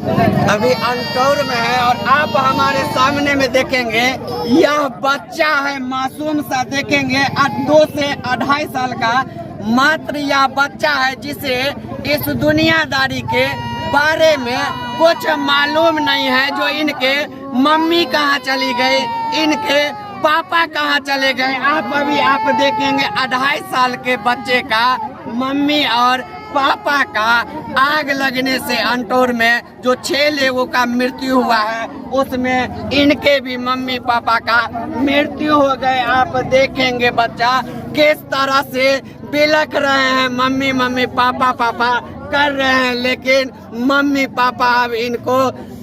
अभी अंतौर में है और आप हमारे सामने में देखेंगे यह बच्चा है, मासूम सा देखेंगे 2 से 2.5 साल का मात्र यह बच्चा है जिसे इस दुनियादारी के बारे में कुछ मालूम नहीं है। जो इनके मम्मी कहाँ चली गई, इनके पापा कहाँ चले गए। आप देखेंगे 2.5 साल के बच्चे का मम्मी और पापा का आग लगने से अंतौर में जो 6 लोगों का मृत्यु हुआ है उसमें इनके भी मम्मी पापा का मृत्यु हो गए। आप देखेंगे बच्चा किस तरह से बिलख रहे हैं, मम्मी मम्मी पापा पापा कर रहे हैं, लेकिन मम्मी पापा अब इनको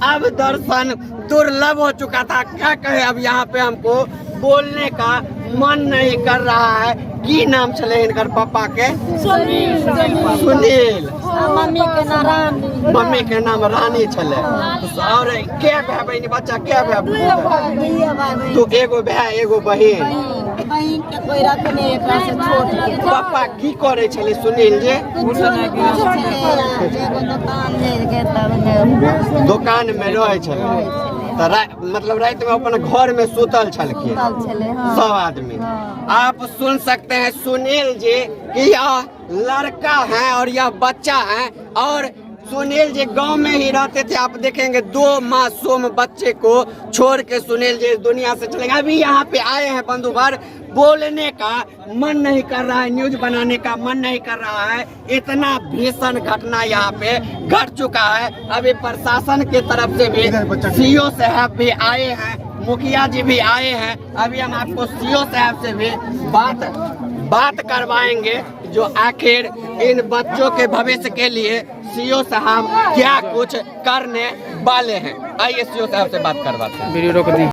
अब दर्शन दुर्लभ हो चुका था। क्या कहे, अब यहाँ पे हमको बोलने का मन नहीं कर रहा है। की नाम चले इनकर पापा के? सुनील। मम्मी के नाम रानी चले। और क्या भाई बहन बच्चा, क्या भाई? तो एगो भाई एगो बहन। पापा की करे छले सुनील जी? दुकान में रहे छले, मतलब रात में अपन घर में सुतल छलखिन सब आदमी। आप सुन सकते हैं सुनील जी कि यह लड़का है और यह बच्चा है और सुनील जी गांव में ही रहते थे। आप देखेंगे 2 मासूम बच्चे को छोड़ के सुनील जी इस दुनिया से चले गए। अभी यहाँ पे आए हैं बंधु भर, बोलने का मन नहीं कर रहा है, न्यूज बनाने का मन नहीं कर रहा है। इतना भीषण घटना यहाँ पे घट चुका है। अभी प्रशासन की तरफ से भी सीओ साहब भी आए हैं, मुखिया जी भी आए हैं। अभी हम आपको सीओ साहब से भी बात करवाएंगे जो आखिर इन बच्चों के भविष्य के लिए सीओ साहब क्या कुछ करने वाले हैं। आइए सीओ साहब से बात करवाते हैं।